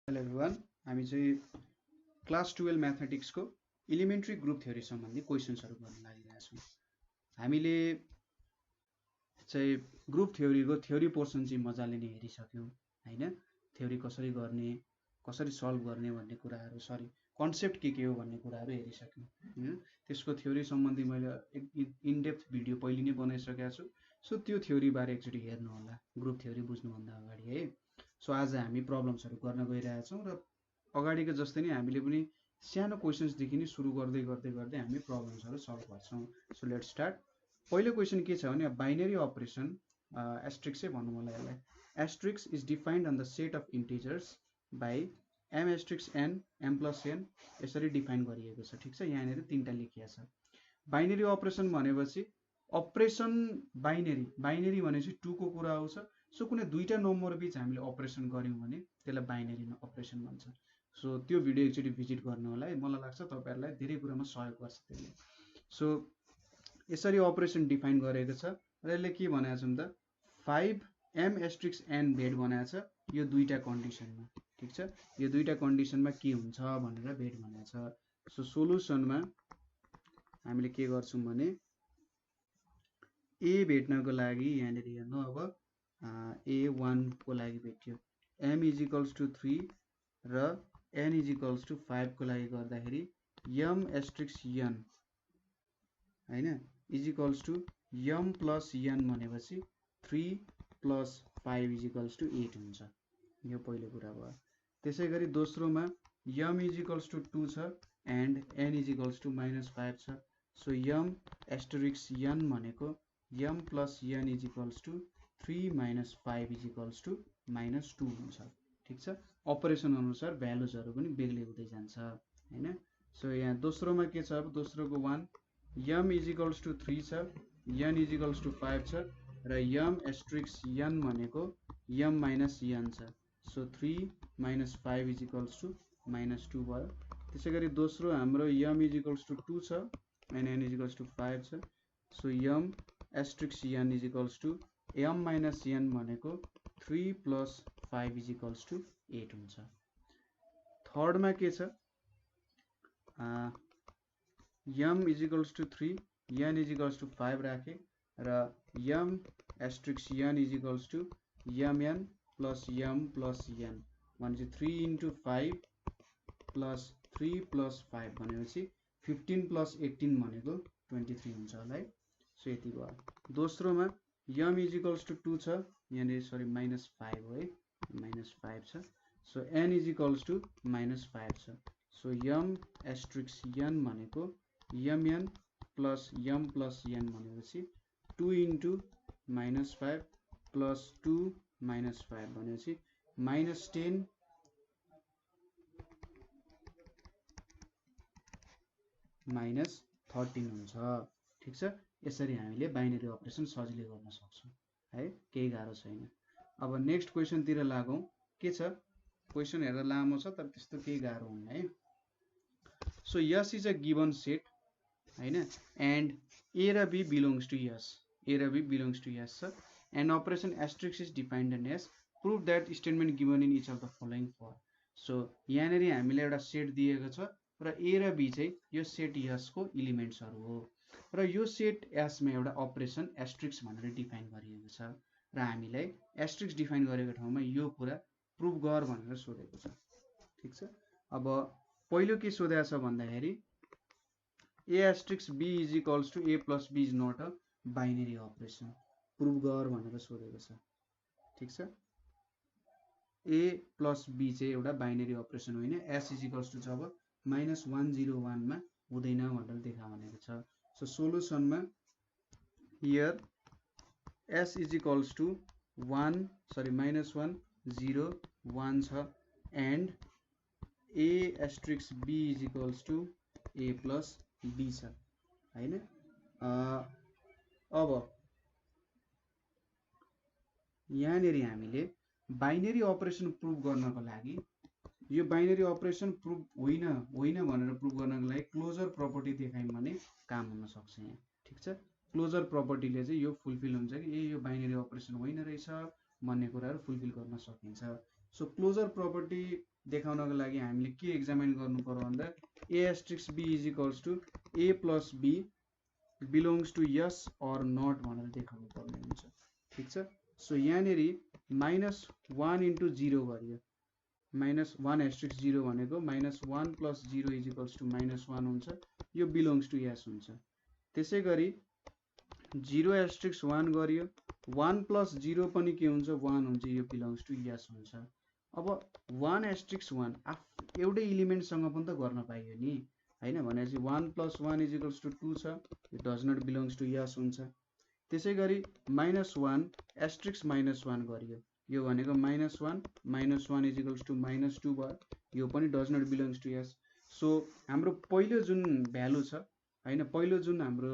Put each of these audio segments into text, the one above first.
Hello everyone, हामी चाहिँ class 12 म्याथमेटिक्सको इलिमेन्ट्री group theory सम्बन्धी क्वेसन्सहरू गर्न लागिरहेछौँ। हामीले चाहिँ ग्रुप थ्योरीको थ्योरी पोर्सन चाहिँ मजाले नै हेरिसक्यौँ हैन। थ्योरी कसरी गर्ने, कसरी सल्भ गर्ने भन्ने कुराहरू, कन्सेप्ट के हो भन्ने कुराहरू हेरिसक्यौँ हैन। त्यसको थ्योरी सम्बन्धी मैले इनडेप्थ भिडियो पहिले नै बनाइसकेको छु। सो त्यो थ्योरी बारे एकचोटि हेर्नु होला ग्रुप थ्योरी बुझ्नुभन्दा अगाडि है। सो आज हामी प्रब्लम्सहरू गर्न गइरहेछौँ र अगाडिको जस्तै नै हामीले पनि सानो क्वेसन्सदेखि नै सुरु गर्दै गर्दै गर्दै हामी प्रब्लम्सहरू सल्भ गर्छौँ। So let's start. पहिलो क्वेसन के छ भने बाइनरी अपरेसन एस्ट्रिक्सै भनौँ होला यसलाई। Asterisk is defined on the set of integers by m asterisk n m plus n, यसरी डिफाइन गरिएको छ। ठिक छ, यहाँनिर तिनवटा लेखिएको छ। बाइनरी अपरेसन भनेपछि अपरेसन बाइनरी भनेपछि टूको कुरा आउँछ। सो कुनै दुईवटा नम्बर बिच हामीले अपरेसन गऱ्यौँ भने त्यसलाई बाइनरी अपरेसन भन्छ। सो त्यो भिडियो एकचोटि भिजिट गर्नु होला है, मलाई लाग्छ तपाईँहरूलाई धेरै कुरामा सहयोग गर्छ त्यसले। सो यसरी अपरेसन डिफाइन गरेको छ र यसले के भनेको छ त 5m एस्ट्रिक्स n भेट भनेको छ यो दुईवटा कन्डिसनमा। ठिक छ, यो दुईवटा कन्डिसनमा के हुन्छ भनेर भेट भनेको छ। सो सोलुसनमा हामीले के गर्छौँ भने ए भेट्नको लागि यहाँनिर हेर्नु, अब A1 को लागि भेट्यो m इज इक्वल्स टु 3 र n इज इक्वल्स टु 5 को लागि गर्दाखेरि m एस्ट्रिक्स n हैन is equals to m plus n भनेपछि 3 प्लस 5 इज इक्वल्स टु 8 हुन्छ। यो पहिलो कुरा भयो। त्यसै गरी दोस्रोमा m इज इक्वल्स टु 2 छ and n is equals to -5 छ। सो m एस्टरिक्स n भनेको m plus n is equals to 3 minus 5 is equals to -2 हुन्छ। ठिक छ, अपरेसन अनुसार भ्यालुजहरू पनि बेग्लै हुँदै जान्छ हैन। सो यहाँ दोस्रोमा के छ, अब दोस्रोको 1 m इज इक्वल्स टु 3 छ, n इज इक्वल्स टु 5 छ र m एस्ट्रिक्स n भनेको m माइनस n छ। So 3 minus 5 is equals to -2 भयो। त्यसै गरी दोस्रो हाम्रो m इज इक्वल्स टु 2 छ and n is equals to 5 छ। So m asterisk n is equals to m minus n भनेको 3 प्लस 5 इज इक्वल्स टु 8 हुन्छ। थर्डमा के छ, m is equals to 3 n is equals to 5 राखेँ र m asterisk n is equals to mn plus m plus n भनेपछि 3 into 5 plus 3 plus 5 भनेपछि 15 plus 18 भनेको 23 हुन्छ होला है। सो यति भयो। दोस्रोमा m इज इक्वल्स टु 2 छ, यहाँनिर सरी -5 हो है, -5 छ। So n is equals to -5 छ। सो m एस्ट्रिक्स n भनेको mn plus m plus n भनेपछि 2 इन्टु -5 प्लस 2 -5 भनेपछि -10 -13 हुन्छ। ठिक छ, यसरी हामीले बाइनरी अपरेसन सजिलै गर्न सक्छौँ है, केही गाह्रो छैन। अब नेक्स्ट क्वेसनतिर लागौँ। के छ, क्वेसन हेर्दा लामो छ तर त्यस्तो केही गाह्रो हुन्न है। So S is a given set हैन एन्ड ए र b belongs to S, a र बी बिलोङ्स टु यस छ and operation asterisk is defined in S, prove that statement given in each of the following four. So यहाँनिर हामीलाई एउटा set दिएको छ र ए र बी चाहिँ यो सेट यसको इलिमेन्ट्सहरू हो र यो सेट एसमा एउटा अपरेसन एस्ट्रिक्स भनेर डिफाइन गरिएको छ र हामीलाई एस्ट्रिक्स डिफाइन गरेको ठाउँमा यो कुरा प्रुभ गर भनेर सोधेको छ। ठिक छ, अब पहिलो के सोधेको छ भन्दाखेरि A asterisk B is equals to A plus B is not a binary operation, prove गर भनेर सोधेको छ। ठिक छ, ए प्लस बी चाहिँ एउटा बाइनरी अपरेसन होइन, एस इज इक्वल्स टु जब -101 मा हुँदैन भनेर देखा भनेको छ। सो सोलुसनमा here s is equals to -1 0 1 छ and a asterisk b is equals to a plus b छ हैन। अब यहाँनिर हामीले बाइनरी अपरेसन प्रुभ गर्नको लागि यो बाइनरी अपरेसन प्रुभ होइन भनेर प्रुभ गर्नको लागि क्लोजर प्रपर्टी देखायौँ भने काम हुन सक्छ यहाँ। ठिक छ, क्लोजर प्रपर्टीले चाहिँ यो फुलफिल हुन्छ कि यो बाइनरी अपरेसन होइन रहेछ भन्ने कुराहरू फुलफिल गर्न सकिन्छ। सो क्लोजर प्रपर्टी देखाउनको लागि हामीले के एक्जामिन गर्नु पर्यो भन्दा a asterisk b is equals to a plus b belongs to yes or not भनेर देखाउनु पर्ने हुन्छ। ठीक छ। सो यहाँनेरि -1 into 0 गरियो, -1 asterisk 0 भनेको -1 plus 0 is equals to -1 हुन्छ, यो belongs to yes हुन्छ। त्यसै गरी 0 asterisk 1 गरियो, 1 plus 0 पनि के हुन्छ 1 हुन्छ, यो belongs to yes हुन्छ। अब 1 asterisk 1 एउटै इलिमेन्टसँग पनि त गर्न पाइयो नि हैन, भनेपछि 1 plus 1 is equals to 2 छ, यो does not belongs to yes हुन्छ। त्यसै गरी -1 asterisk -1 गरियो, यो भनेको -1 -1 is equals to -2 भयो, यो पनि does not belongs to yes। So हाम्रो पहिलो जुन भ्यालु छ हैन, पहिलो जुन हाम्रो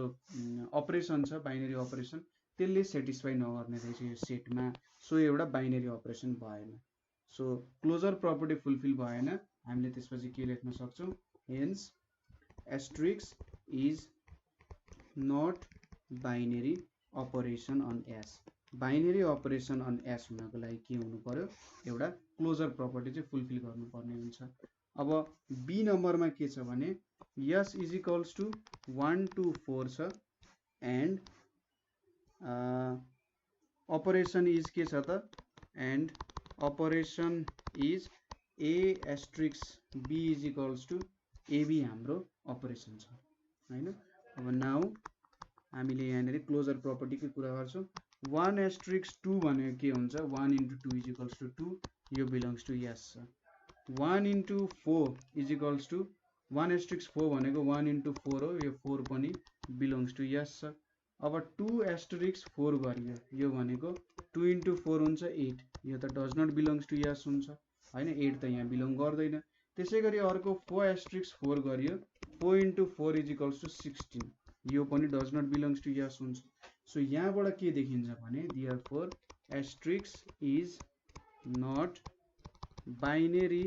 अपरेसन छ बाइनरी अपरेसन, त्यसले सेटिस्फाई नगर्ने रहेछ यो सेटमा, सो एउटा बाइनरी अपरेसन भएन। सो क्लोजर प्रपर्टी फुलफिल भएन, हामीले त्यसपछि के लेख्न सक्छौं, hence asterisk is not binary operation on S। Binary operation on S हुनको लागि के हुनु पर्यो, एउटा क्लोजर प्रपर्टी चाहिँ फुलफिल गर्नुपर्ने हुन्छ। अब बी नम्बरमा के छ भने S is equals to 1 to 4 छ, एन्ड अपरेसन इज के छ त, and operation is a asterisk b is equals to ab हाम्रो अपरेसन छ हैन। अब नाउ हामीले यहाँनेरि क्लोजर प्रपर्टीकै कुरा गर्छौं। 1 asterisk 2 भनेको के हुन्छ, 1 into 2 is equals to 2, यो बिलोङ्स टु yes छ। 1 into 4 is equals to 1 asterisk 4 भनेको 1 into 4 हो, यो 4 पनि बिलोङ्स टु yes छ। अब 2 asterisk 4 गरियो, यो भनेको 2 into 4 हुन्छ 8, यो त does not belongs to yes हुन्छ हैन, 8 त यहाँ बिलोङ गर्दैन। त्यसै गरी अर्को 4 asterisk 4 गरियो, 4 into 4 is equals to 16, यो पनि does not belongs to yes हुन्छ। सो यहाँबाट के देखिन्छ भने therefore asterisk is not binary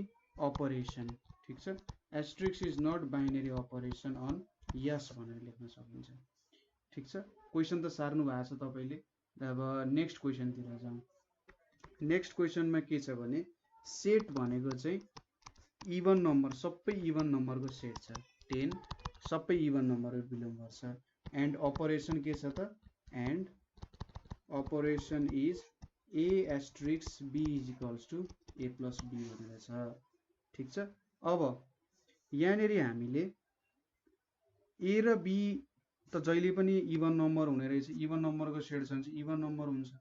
operation। ठीक छ, asterisk is not binary operation on yes भनेर लेख्न सकिन्छ। ठीक छ, क्वेशन त सार्नु भएको छ तपाईले। अब नेक्स्ट क्वेशन तिर जाउँ। नेक्स्ट क्वेशनमा के छ भने सेट भनेको चाहिँ इभन नम्बर, सबै इभन नम्बरको सेट छ, 10 सबै इभन नम्बरहरू बिलोङ गर्छ। एन्ड अपरेसन के छ त, and operation is a asterisk b is equals to a plus b भनेर छ। ठीक छ। अब यहाँनेरि हामीले a र b त जहिले पनि इभन नम्बर हुने रहेछ, इभन नम्बरको सेट छ भने चाहिँ इभन नम्बर हुन्छ।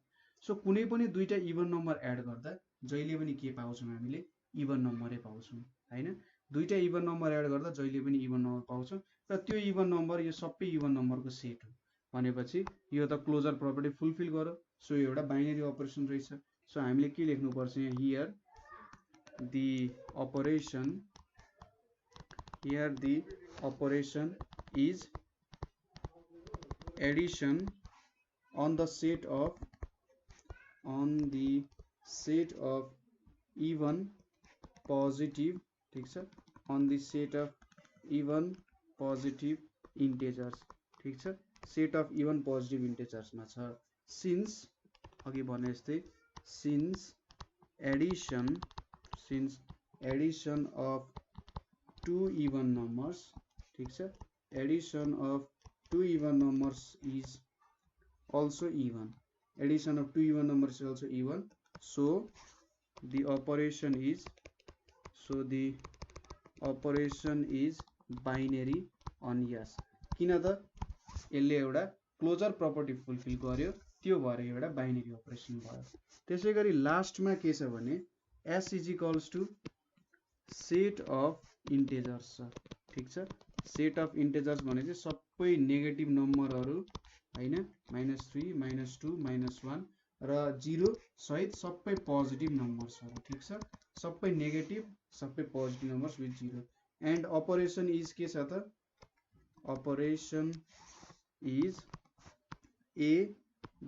सो कुनै पनि दुईटा इभन नम्बर एड गर्दा जहिले पनि के पाउँछौँ, हामीले इभन नम्बरै पाउँछौँ हैन। दुईटा इभन नम्बर एड गर्दा जहिले पनि इभन नम्बर पाउँछौँ, र त्यो इभन नम्बर यो सबै इभन नम्बरको सेट हो भनेपछि यो त क्लोजर प्रपर्टी फुलफिल गर्यो। सो यो एउटा बाइनरी अपरेसन रहेछ। सो हामीले के लेख्नु पर्छ यहाँ, here the operation is addition on the set of even positive, ठीक छ, on the set of even positive integers। ठीक छ, set of even positive integers मा छ। since अघि भने जस्तै since addition of two even numbers, ठीक छ, addition of two even numbers is also even, addition of two even numbers is also even, so the operation is binary on yes। किन त यसले एउटा क्लोजर प्रपर्टी फुलफिल गर्यो, त्यो भएर एउटा बाइनरी अपरेसन भयो। त्यसै गरी लास्टमा के छ भने s is equals to set of integers छ। ठीक छ, सेट अफ इन्टेजर्स भने चाहिँ सबै नेगेटिभ नम्बरहरू हैन, -3 -2 -1 र 0 सहित सबै पोजिटिभ नम्बर्सहरू। ठीक छ, सबै नेगेटिभ सबै positive numbers with 0। And operation is के छ त, operation is a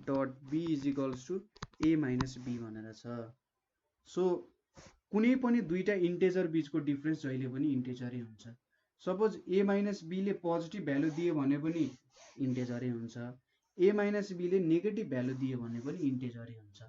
dot b is equals to a minus b भनेर छ। सो कुनै पनि दुईटा इन्टेजर बीचको डिफरेन्स जहिले पनि इन्टेजरै हुन्छ। सपोज a माइनस b ले पोजिटिभ भ्यालु दियो भने पनि इन्टेजरै हुन्छ, a माइनस b ले नेगेटिभ भ्यालु दियो भने पनि इन्टेजरै हुन्छ।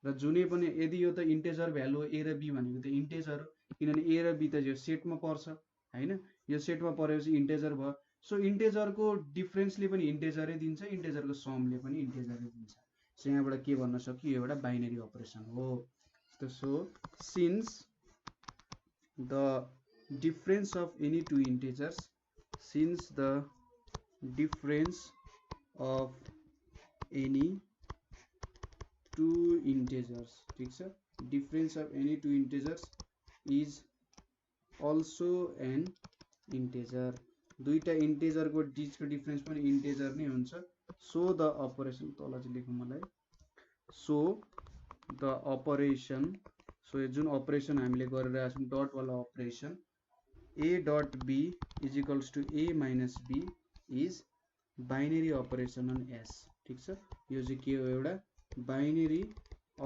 र जुनै पनि यदि यो त इन्टेजर भ्यालु a र b भनेको त इन्टेजर हो, किनभने ए र बी त यो सेटमा पर्छ हैन, यो सेटमा परेपछि इन्टेजर भयो। सो इन्टेजरको डिफरेन्सले पनि इन्टेजरै दिन्छ, इन्टेजरको समले पनि इन्टेजरै दिन्छ। सो यहाँबाट के भन्न सकियो, यो एउटा बाइनरी अपरेसन हो। So since the difference of any two integers, since the difference of any two integers, ठिक छ, difference of any two integers is also an integer, दुईटा इन्टेजरको बीचको डिफरेन्स पनि इन्टेजर नै हुन्छ। सो द अपरेसन, तल चाहिँ लेखौँ मलाई, सो द अपरेसन, सो यो जुन अपरेसन हामीले गरिरहेको छौँ डट वाला operation, a dot b is equals to a minus b is binary operation on S, ठिक छ। यो चाहिँ के हो, एउटा बाइनरी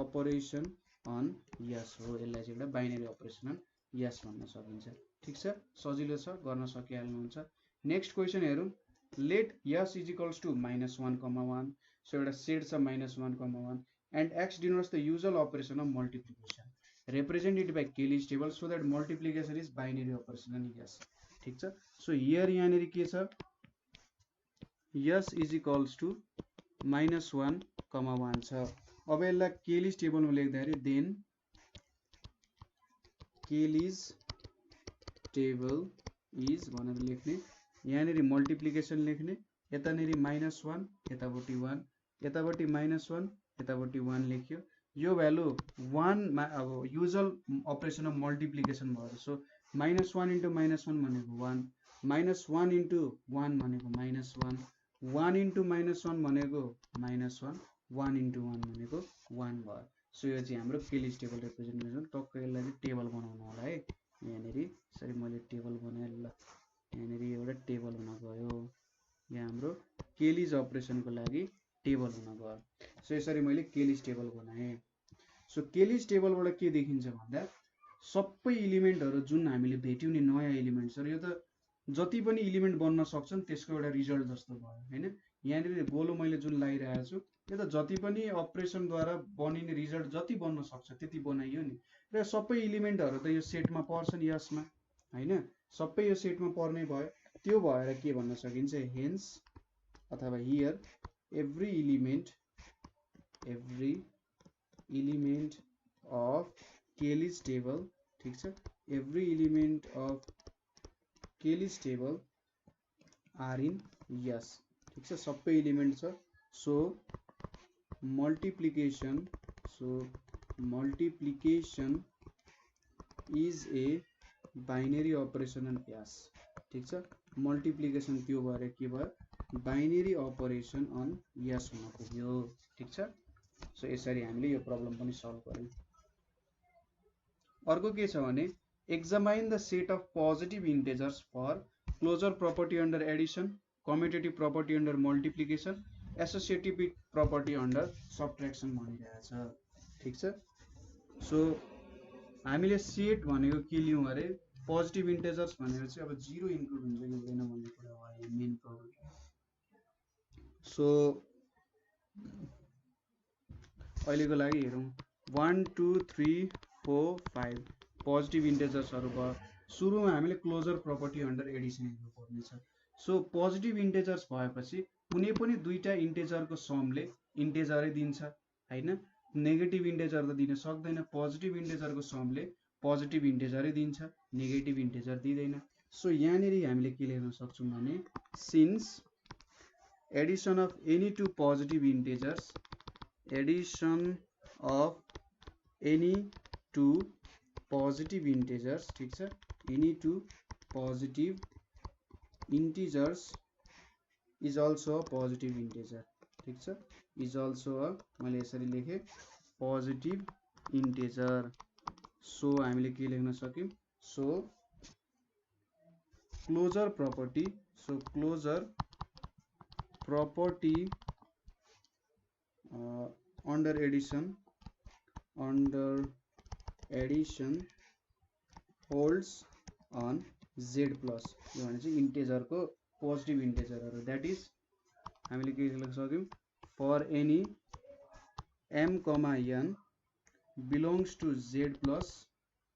अपरेसन अन यस हो, यसलाई चाहिँ एउटा बाइनरी अपरेसन अन यस भन्न सकिन्छ, ठिक छ, सजिलो छ, गर्न सकिहाल्नुहुन्छ। नेक्स्ट क्वेसन हेरौँ, let S is equals to -1,1, so एउटा सेट छ -1,1 and x denotes the usual operation of multiplication, represent it by Cayley's table so that multiplication is binary operation and yes, ठीक छ। सो हियर यहाँनिर के छ, यस is equals to -1,1 छ। अब यसलाई केलिज टेबलमा लेख्दाखेरि देन केलिज टेबल इज भनेर लेख्ने, यहाँनिर मल्टिप्लिकेसन लेख्ने, यतानिर -1 यतापट्टि 1, यतापट्टि -1 यतापट्टि 1 लेख्यो। यो भ्यालु 1 मा अब युजुअल अपरेसन अफ मल्टिप्लिकेसन भयो। सो -1 इन्टु -1 भनेको 1, -1 इन्टु 1 भनेको -1, 1 इन्टु -1 भनेको -1, 1 इन्टु 1 भनेको 1 भयो। सो यो चाहिँ हाम्रो केलिज टेबल रिप्रेजेन्टेसन। टक्क यसलाई चाहिँ टेबल बनाउनु होला है, यहाँनिर यसरी मैले टेबल बनाएँ, ल यहाँनिर एउटा टेबल हुन गयो, यहाँ हाम्रो केलिज अपरेसनको लागि टेबल हुन गयो। सो यसरी मैले केलिज टेबल बनाएँ। सो केलिज टेबलबाट के देखिन्छ भन्दा सबै इलिमेन्टहरू जुन हामीले भेट्यौँ नि नयाँ इलिमेन्ट्सहरू, यो त जति पनि इलिमेन्ट बन्न सक्छन् त्यसको एउटा रिजल्ट जस्तो भयो हैन। यहाँनिर गोलो मैले जुन लगाइरहेको छु यो त जति पनि अपरेसनद्वारा बनिने रिजल्ट जति बन्न सक्छ त्यति बनाइयो नि, र सबै इलिमेन्टहरू त यो सेटमा पर्छन् यसमा हैन, सबै यो सेटमा पर्ने भयो। त्यो भएर के भन्न सकिन्छ, हेन्स अथवा here every element of Cayley's table, ठीक छ, every element of Cayley's table are in yes, ठीक छ, सबै इलिमेन्ट छ। So multiplication is a binary operation on S, ठीक छ, मल्टिप्लिकेसन त्यो भएर के भयो, बाइनरी अपरेसन अन यस हुन पुग्यो, ठीक छ। सो यसरी हामीले यो प्रब्लम पनि सल्भ गर्यौँ। अर्को के छ भने examine the set of positive integers for closure property under addition, commutative property under multiplication, associative property under subtraction भनिरहेछ, ठिक छ। सो हामीले सेट भनेको के लियौँ अरे, पोजिटिभ इन्टेजर्स भनेर चाहिँ अब 0 इन्क्लुड हुन्छ कि हुँदैन भन्ने कुरा हो मेन प्रब्लम। सो अहिलेको लागि हेरौँ, 1 2 3 4 5 पोजिटिभ इन्टेजर्सहरू भयो। सुरुमा हामीले क्लोजर प्रपर्टी अन्डर एडिसन हेर्नुपर्नेछ। सो पोजिटिभ इन्टेजर्स भएपछि कुनै पनि दुईटा इन्टेजरको समले इन्टेजरै दिन्छ हैन, नेगेटिभ इन्टेजर त दिन सक्दैन, पोजिटिभ इन्टेजरको समले पोजिटिभ इन्टेजरै दिन्छ, नेगेटिभ इन्टेजर दिँदैन। सो यहाँनिर हामीले के लेख्न सक्छौँ भने since addition of any two positive integers, addition of any two positive integers, ठिक छ, any two positive integers is also a positive integer, ठिक छ, इज अल्सो अ, मैले यसरी लेखेँ पोजिटिभ इन्टेजर। सो हामीले के लेख्न सक्यौँ, so closure property, so closure property under addition holds on z plus, यो भने चाहिँ इन्टेजरको पोजिटिभ इन्टेजरहरू, द्याट इज हामीले के लेख्न सक्यौँ, for any m, n belongs to z plus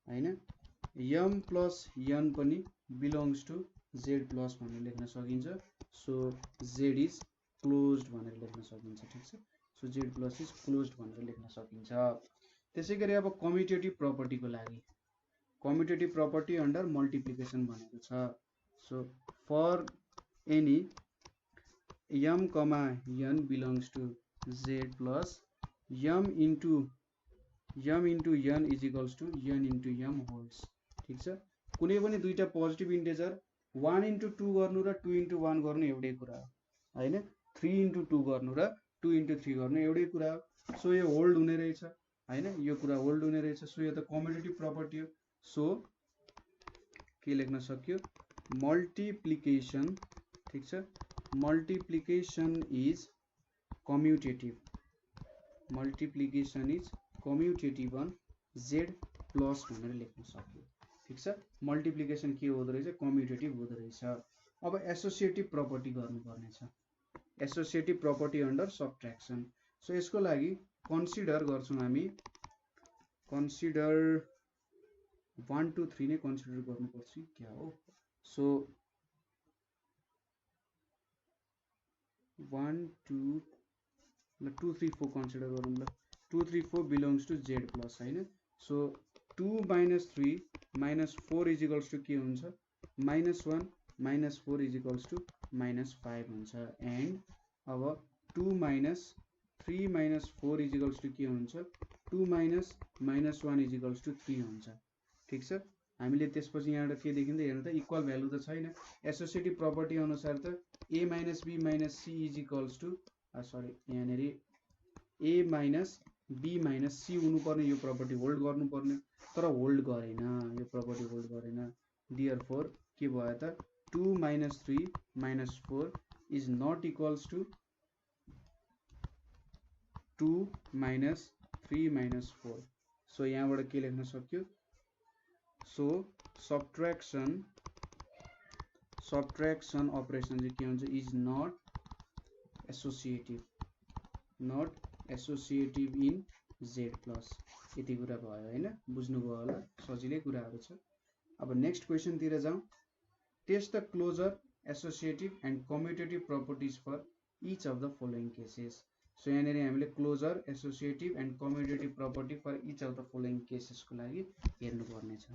हैन, m प्लस n पनि बिलोङ्स टु z प्लस भनेर लेख्न सकिन्छ। सो z इज क्लोज्ड भनेर लेख्न सकिन्छ। ठिक छ, so z plus is closed भनेर लेख्न सकिन्छ। त्यसै गरी अब कम्युटेटिभ प्रपर्टीको लागि कम्युटेटिभ प्रपर्टी अन्डर मल्टिप्लिकेसन भनेको छ। So for any m comma n belongs to z plus m into n is equals to n into m holds. ठिक छ, कुनै पनि दुईटा पोजिटिभ इन्टिजर 1 इन्टु 2 गर्नु र 2 इन्टु 1 गर्नु एउटै कुरा हो हैन, 3 इन्टु 2 गर्नु र 2 इन्टु 3 गर्नु एउटै कुरा हो। सो यो होल्ड हुने रहेछ हैन, यो कुरा होल्ड हुने रहेछ। सो यो त कम्युटेटिभ प्रपर्टी हो। सो के लेख्न सक्यो, मल्टिप्लिकेसन। ठिक छ, multiplication is commutative, multiplication is commutative on z plus भनेर लेख्न सक्यो। ठिक छ, मल्टिप्लिकेसन के हुँदो रहेछ, कम्युटेटिभ हुँदो रहेछ। अब एसोसिएटिभ प्रपर्टी गर्नुपर्ने छ, एसोसिएटिभ प्रपर्टी अन्डर सबट्र्याक्सन। सो यसको लागि कन्सिडर गर्छौँ हामी, कन्सिडर 1 2 3 नै कन्सिडर गर्नुपर्छ क्या हो। सो 1 2 ल 2 3 4 कन्सिडर गरौँ ल। 2 3 4 बिलोङ्स टु z प्लस हैन। सो 2 - 3 - 4 इज इक्वल्स टु के हुन्छ, -1 - 4 इज इक्वल्स टु -5 हुन्छ। एन्ड अब 2 - 3 - 4 इज इक्वल्स टु के हुन्छ, 2 - -1 इज इक्वल्स टु 3 हुन्छ। ठिक छ, हामीले त्यसपछि यहाँबाट के देखिन्छ, हेर्नु त इक्वल भ्यालु त छैन। एसोसिएटिभ प्रपर्टी अनुसार त a - b - c is equals to sorry यहाँनिर a - b - c हुनुपर्ने, यो प्रपर्टी होल्ड गर्नुपर्ने, तर होल्ड गरेन, यो प्रपर्टी होल्ड गरेन। देयरफोर के भयो त, 2 - 3 - 4 is not equals to 2 - 3 - 4। So यहाँबाट के लेख्न सक्यो, सो सबट्र्याक्सन अपरेसन चाहिँ के हुन्छ, is not associative in z plus. यति कुरा भयो हैन, बुझ्नुभयो होला, सजिलै कुराहरू छ। अब नेक्स्ट क्वेसनतिर जाउँ। Test the closure, associative and commutative properties for each of the following cases. So यहाँनिर हामीले closure, associative and commutative property for each of the following केसेसको लागि हेर्नुपर्ने छ।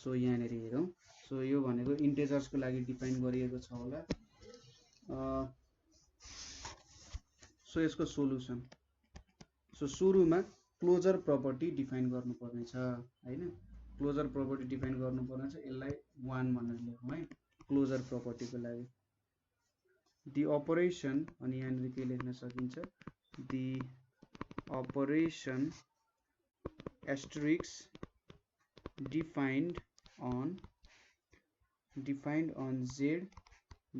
सो यहाँनिर हेरौँ। सो यो भनेको इन्टेजर्सको लागि डिफाइन गरिएको छ होला। सो यसको सोलुसन, सो सुरुमा क्लोजर प्रपर्टी डिफाइन गर्नुपर्ने छ हैन, क्लोजर प्रपर्टी डिफाइन गर्नुपर्ने छ। यसलाई 1 भनेर लेखौँ है, क्लोजर प्रपर्टीको लागि। दि अपरेसन, अनि यहाँनिर के लेख्न सकिन्छ, the operation asterisk defined on z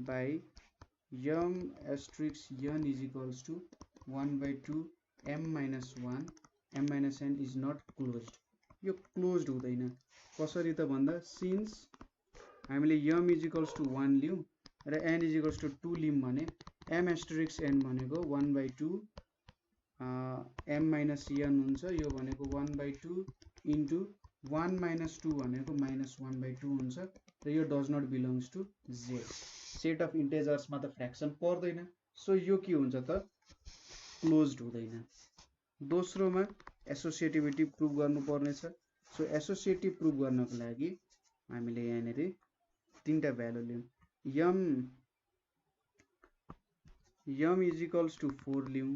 by m asterisk n is equals to 1/2 m - 1 m - n is not closed। यो क्लोज्ड हुँदैन। कसरी त भन्दा, सिन्स हामीले m इज इक्वल्स टु 1 लियौँ र n इज इक्वल्स टु 2 लियौँ भने m asterisk n भनेको 1/2 m - n हुन्छ। यो भनेको 1/2 इन्टु 1 - 2 भनेको -1/2 हुन्छ र यो does not belongs to z। Set of इन्टेजर्समा त फ्र्याक्सन पर्दैन, सो यो के हुन्छ त, क्लोज्ड हुँदैन। दोस्रोमा एसोसिएटिभिटी प्रुभ गर्नुपर्ने छ। सो एसोसिएटिभ प्रुभ गर्नको लागि हामीले यहाँनिर 3टा भ्यालु लियौँ, m इज इक्वल्स टु 4 लियौँ,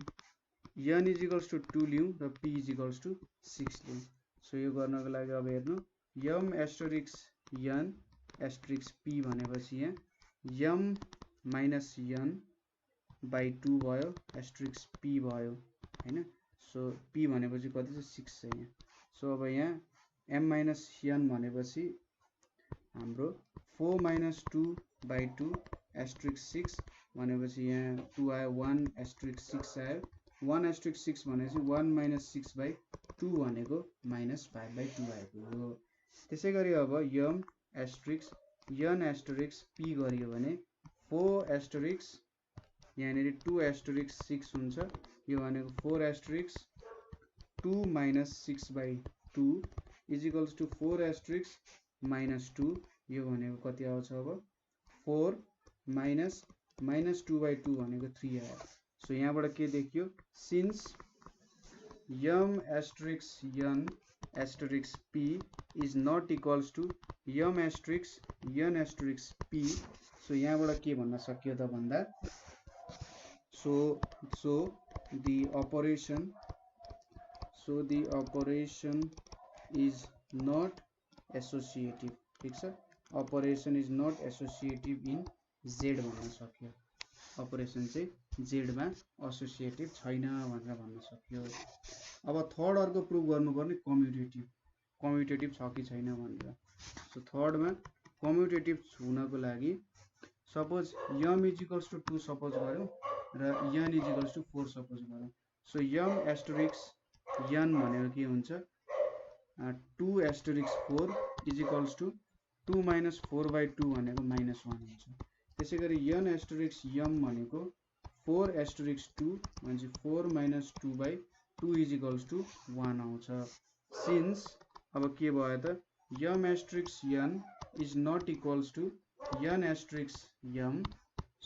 n इज इक्वल्स टु 2 लियौँ र p इज इक्वल्स टु 6 लियौँ। सो यो गर्नको लागि अब हेर्नु, m asterisk n asterisk p भनेपछि यहाँ m - n बाई 2 भयो, एस्टेरिक्स p भयो हैन। सो p भनेपछि कति छ, 6 छ यहाँ। सो अब यहाँ m - n भनेपछि हाम्रो 4 - 2/2 एस्टेरिक्स 6 भनेपछि यहाँ 2 आयो, 1 एस्टेरिक्स 6 आयो। 1 एस्टेरिक्स 6 भनेपछि 1 - 6/2 भनेको -5/2 आएको हो। त्यसै गरी अब m asterisk n asterisk p गरियो भने 4 एस्टेरिक्स यहाँनिर 2 एस्टेरिक्स 6 हुन्छ। यो भनेको 4 asterisk 2 - 6/2 is equals to 4 asterisk minus 2, यो भनेको कति आउँछ अब 4 माइनस माइनस 2/2 भनेको 3 आयो। सो यहाँबाट के देखियो, since m asterisk n asterisk p is not equals to m asterisk n asterisk p, so यहाँबाट के भन्न सकियो त भन्दा so the operation is not associative, ठीक छ, operation is not associative in z भन्न सक्यो, अपरेसन चाहिँ z मा एसोसिएटिभ छैन भनेर भन्न सक्यो। अब थर्ड अर्को प्रुभ गर्नुपर्ने कम्युटेटिभ छ कि छैन भनेर। सो थर्डमा कम्युटेटिभ हुनको लागि suppose m is equals to 2 suppose गरौँ र n is equals to 4 suppose गरौँ। सो m एस्टरिक्स n भनेको के हुन्छ 2 asterisk 4 is equals to 2 minus 4/2 भनेको -1 हुन्छ। त्यसै गरी n एस्टरिक्स m भनेको 4 एस्टरिक्स 2 भनेपछि 4 माइनस 2/2 इज इक्वल्स टु 1 आउँछ। सिन्स अब के भयो त m asterisk n is not equals to n asterisk m,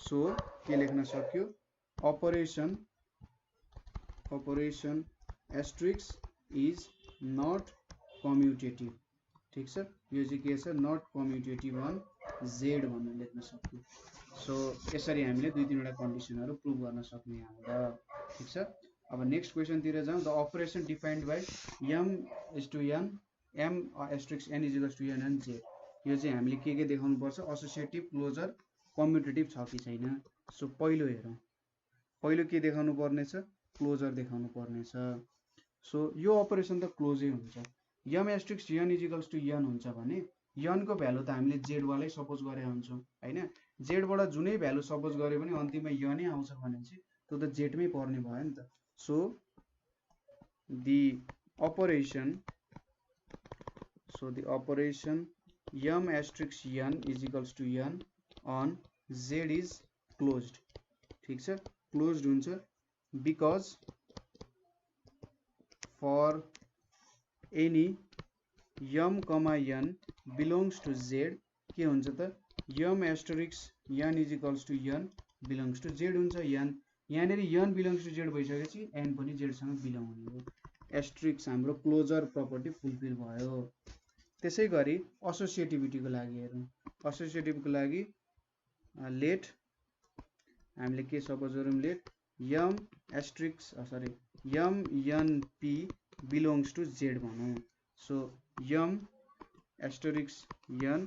so के लेख्न सक्यो operation asterisk is not commutative, ठीक छ, यो चाहिँ के छ नट कम्युटेटिभ अन z भनेर लेख्न सक्यो। सो यसरी हामीले 2-3 वटा कन्डिसनहरु प्रुभ गर्न सक्ने यहाँबाट, ठीक छ। अब नेक्स्ट क्वेशनतिर जाउँ। The operation defined by m is to n m asterisk n is equals to n and z, यो चाहिँ हामीले के देखाउनु पर्छ एसोसिएटिभ क्लोजर कम्युटेटिभ छ कि छैन। सो पहिलो हेरौँ, पहिलो के देखाउनु पर्ने छ क्लोजर देखाउनु पर्ने छ। सो यो अपरेसन त क्लोजै हुन्छ, m asterisk n is equals to n हुन्छ भने n को भ्यालु त हामीले z वालै सपोज गरे हुन्छौँ हैन, z बाट जुनै भ्यालु सपोज गरे पनि अन्तिममा n नै आउँछ भने चाहिँ त्यो त z मै पर्ने भयो नि त। So the operation m asterisk n is equals to n on z is closed, ठीक छ, क्लोज्ड हुन्छ because for any m, n belongs to z के हुन्छ त m asterisk n is equals to n belongs to z हुन्छ। यहाँनिर n belongs to z भइसकेपछि n पनि z सँग बिलोङ हुने हो, एस्टरिक्स हाम्रो क्लोजर प्रपर्टी फुलफिल भयो। त्यसै गरी एसोसिएटिभिटीको लागि हेरौँ। एसोसिएटिभको लागि लेट हामीले के सपोज गरौँ, let m n p belongs to z भनौँ। So m asterisk n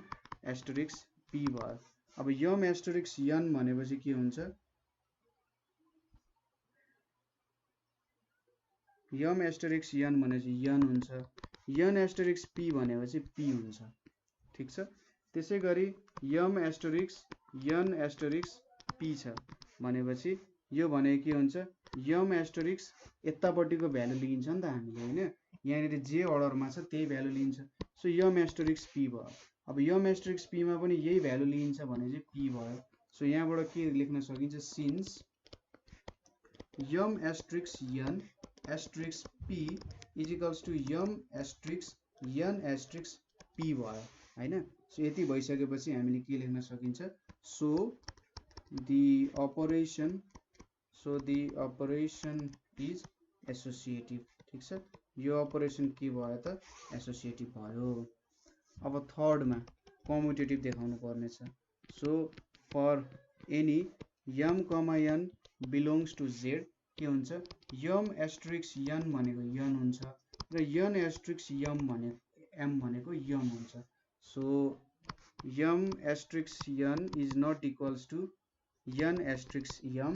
asterisk p भयो। अब m एस्टरिक्स n भनेपछि के हुन्छ, m एस्टरिक्स n भनेपछि n हुन्छ, n एस्टरिक्स p भनेपछि p हुन्छ, ठीक छ। त्यसै गरी m asterisk n asterisk p छ भनेपछि यो भनेको के हुन्छ m एस्टरिक्स यतापट्टिको भ्यालु लिन्छ नि त हामीले हैन, यहाँनिर जे अर्डरमा छ त्यही भ्यालु लिन्छ। सो m एस्टरिक्स p भयो। अब m एस्टरिक्स p मा पनि यही भ्यालु लिन्छ भने चाहिँ p भयो। सो यहाँबाट के लेख्न सकिन्छ, since m asterisk n asterisk p is equals to m asterisk n asterisk p भयो हैन। सो यति भइसकेपछि हामीले के लेख्न सकिन्छ, so the operation is associative, ठीक छ, यो अपरेसन के भयो त एसोसिएटिभ भयो। अब थर्डमा कम्युटेटिभ देखाउनु पर्ने छ। So for any m, n belongs to z के हुन्छ m एस्टरिक्स n भनेको n हुन्छ र n एस्टरिक्स m भनेको m हुन्छ। So m asterisk n is not equals to n asterisk m,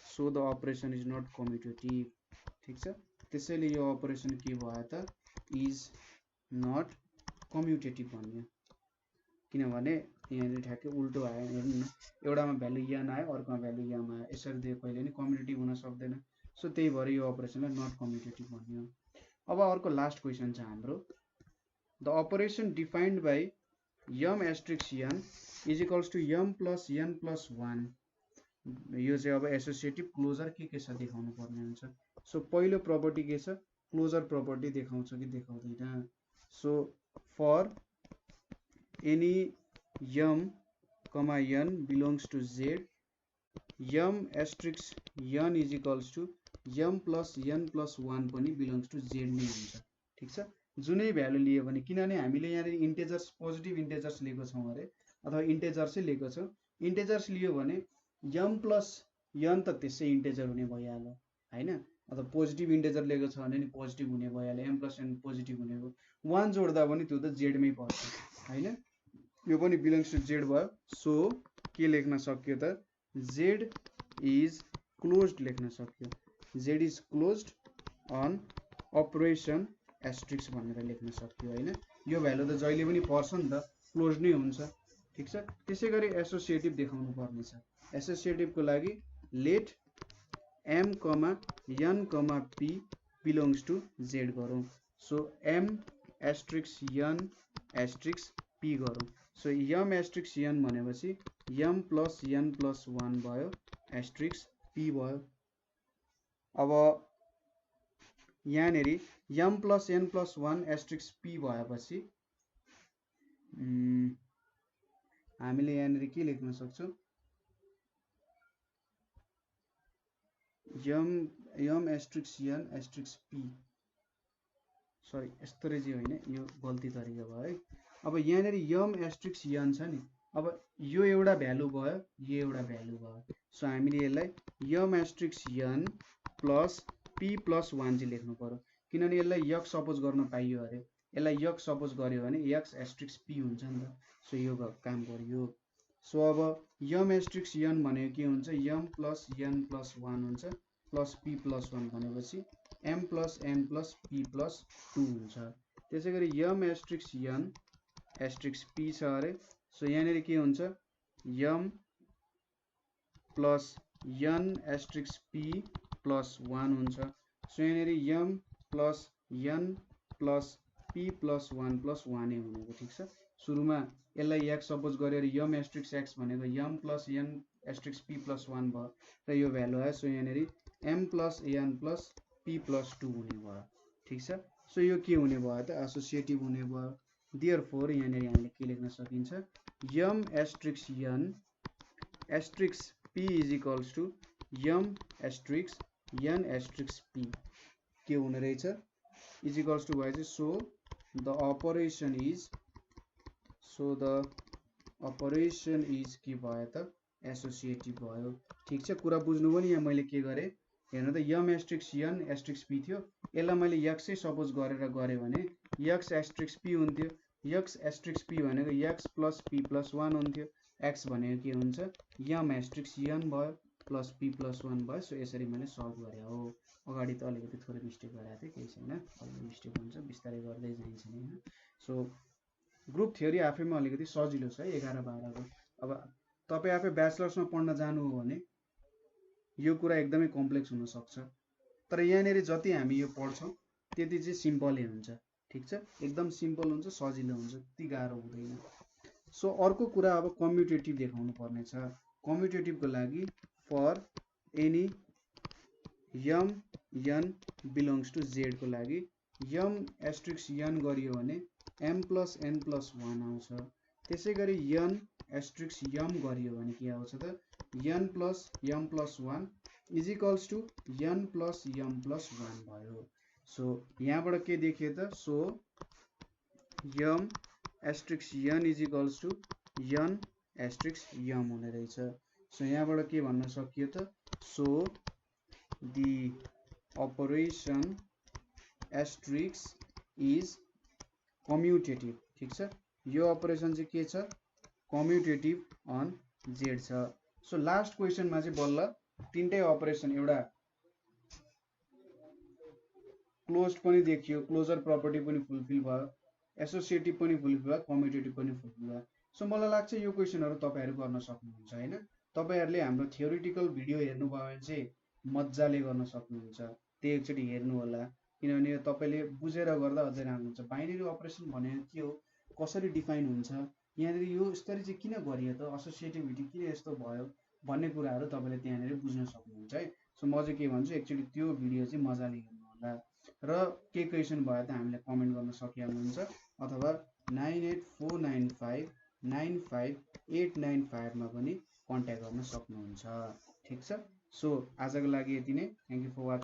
so the operation is not commutative, ठीक छ। त्यसैले यो अपरेसन के भयो त इज नट कम्युटेटिभ भन्यो, किनभने यहाँनिर ठ्याक्कै उल्टो आयो, हेर्नु न, एउटामा भ्यालु n आयो अर्कोमा भ्यालु m आयो, यसरी दिए कहिले पनि कम्युटेटिभ हुन सक्दैन। सो त्यही भएर यो अपरेसनलाई नट कम्युटेटिभ भन्यो। अब अर्को लास्ट क्वेसन छ हाम्रो, the operation defined by m asterisk n is equals to m plus n plus 1, यो चाहिँ अब एसोसिएटिभ क्लोजर के छ देखाउनु पर्ने हुन्छ। सो पहिलो प्रपर्टी के छ, क्लोजर प्रपर्टी देखाउँछ कि देखाउँदैन। So for any m comma n belongs to z, m asterisk n is equals to m plus n plus 1 पनि बिलोङ्स टु z नै हुन्छ। ठिक छ, जुनै भ्यालु लियो भने, किनभने हामीले यहाँ इन्टेजर्स पोजिटिभ इन्टेजर्स लिएको छौँ अरे अथवा इन्टेजर्सै लिएको छौँ, इन्टेजर्स लियो भने m प्लस n त त्यसै इन्टेजर हुने भइहाल्यो हैन, अथवा पोजिटिभ इन्टेजर लिएको छ भने नि पोजिटिभ हुने भइहाल्यो, m प्लस n पोजिटिभ हुने हो, 1 जोड्दा पनि त्यो त z मै पर्छ हैन, यो पनि बिलोङ्स टु z भयो। सो के लेख्न सक्यो त, z इज क्लोज्ड लेख्न सक्यो, z is closed on operation asterisk भनेर लेख्न सक्यो हैन। यो भ्यालु त जहिले पनि पर्छ नि त, क्लोज नै हुन्छ। ठिक छ, त्यसै गरी एसोसिएटिभ देखाउनु पर्ने छ। एसोसिएटिभको लागि let m comma n comma p belongs to z गरौँ। So m asterisk n asterisk p गरौँ। सो m एस्ट्रिक्स n भनेपछि m प्लस n प्लस 1 भयो, एस्ट्रिक्स p भयो। अब यहाँनेरि m plus n plus 1 asterisk p भएपछि हामीले यहाँनेरि के लेख्न सक्छौँ, m asterisk n asterisk p, sorry यस्तो रहेछ होइन, यो गल्ती तरिका भयो है। अब यहाँनेरि m एस्ट्रिक्स n छ नि, अब यो एउटा भ्यालु भयो, यो एउटा भ्यालु भयो। सो हामीले यसलाई m asterisk n plus p plus 1 चाहिँ लेख्नु पर्यो, किनभने यसलाई x सपोज गर्न पाइयो अरे, यसलाई x सपोज गर्यो भने x एस्ट्रिक्स p हुन्छ नि त। सो यो काम गरियो। सो अब m एस्ट्रिक्स n भनेको के हुन्छ, m प्लस n प्लस 1 हुन्छ, प्लस p प्लस 1 भनेपछि m plus n plus p plus 2 हुन्छ। त्यसै गरी m asterisk n asterisk p छ अरे। सो यहाँनिर के हुन्छ, m plus n asterisk p plus 1 हुन्छ। सो यहाँनिर m plus n plus p plus 1 plus 1 नै हुनेको। ठिक छ, सुरुमा यसलाई x सपोज गरेर m एस्ट्रिक्स x भनेको m plus n asterisk p plus 1 भयो र यो भ्यालु आयो। सो यहाँनिर m plus n plus p plus 2 हुने भयो। ठिक छ, सो यो के हुने भयो त, एसोसिएटिभ हुने भयो। देयरफोर यहाँनिर हामीले के लेख्न सकिन्छ, m asterisk n asterisk p is equals to m asterisk n asterisk p के हुने रहेछ, इज इक्वल्स टु भएपछि सो द अपरेसन इज के भयो त, एसोसिएटिभ भयो। ठिक छ, कुरा बुझ्नुभयो नि। यहाँ मैले के गरेँ हेर्नु त, m asterisk n asterisk p थियो, यसलाई मैले x चाहिँ सपोज गरेर गरेँ भने x एस्ट्रिक्स p हुन्थ्यो, x एस्ट्रिक्स p भनेको x प्लस p प्लस 1 हुन्थ्यो, x भनेको के हुन्छ m एस्ट्रिक्स n भयो प्लस p प्लस 1 भयो। सो यसरी मैले सल्भ गरेँ हो। अगाडि त अलिकति थोरै मिस्टेक गरेको थिएँ, केही छैन, अलिकति मिस्टेक हुन्छ, बिस्तारै गर्दै जाइन्छ नि हैन। सो ग्रुप थ्योरी आफैमा अलिकति सजिलो छ है 11-12 को। अब तपाईँ आफै ब्याचलर्समा पढ्न जानु हो भने यो कुरा एकदमै कम्प्लेक्स हुन सक्छ, तर यहाँनेरि जति हामी यो पढ्छौँ त्यति चाहिँ सिम्पलै हुन्छ। ठिक छ, एकदम सिम्पल हुन्छ, सजिलो हुन्छ, त्यति गाह्रो हुँदैन। सो अर्को कुरा अब कम्युटेटिभ देखाउनु पर्ने छ। कम्युटेटिभको लागि for any m n belongs to z को लागि m एस्ट्रिक्स n गरियो भने m प्लस n प्लस 1 आउँछ। त्यसै गरी n एस्ट्रिक्स m गरियो भने के आउँछ त, n plus m plus 1 is equals to n plus m plus 1 भयो। सो यहाँबाट के देखियो त, so m asterisk n is equals to n asterisk m हुने रहेछ। सो यहाँबाट के भन्न सकियो त, so the operation asterisk is commutative। ठिक छ, यो अपरेसन चाहिँ के छ, कम्युटेटिभ अन z छ। सो लास्ट क्वेसनमा चाहिँ बल्ल तीनटै अपरेसन, एउटा क्लोज्ड पनि देखियो, क्लोजर प्रपर्टी पनि फुलफिल भयो, एसोसिएटिभ पनि फुलफिल भयो, कम्युटेटिभ पनि फुलफिल भयो। सो मलाई लाग्छ यो क्वेसनहरू तपाईँहरू गर्न सक्नुहुन्छ हैन। तपाईँहरूले हाम्रो थ्योरिटिकल भिडियो हेर्नुभयो भने चाहिँ मजाले गर्न सक्नुहुन्छ, त्यो एकचोटि हेर्नु होला, किनभने तपाईँले बुझेर गर्दा अझै राम्रो हुन्छ। बाइनरी अपरेसन भनेको के हो, कसरी डिफाइन हुन्छ, यहाँनिर यो यसरी चाहिँ किन गरियो त, एसोसिएटिभिटी किन यस्तो भयो भन्ने कुराहरू तपाईँले त्यहाँनिर बुझ्न सक्नुहुन्छ है। सो म चाहिँ के भन्छु, एकचोटि त्यो भिडियो चाहिँ मजाले हेर्नु होला र के क्वेसन भयो त हामीलाई कमेन्ट गर्न सकिहाल्नुहुन्छ। अथवा 9849595895 मा पनि कन्ट्याक्ट गर्न सक्नुहुन्छ। ठिक छ। सो आजको लागि यति नै। Thank you for watching.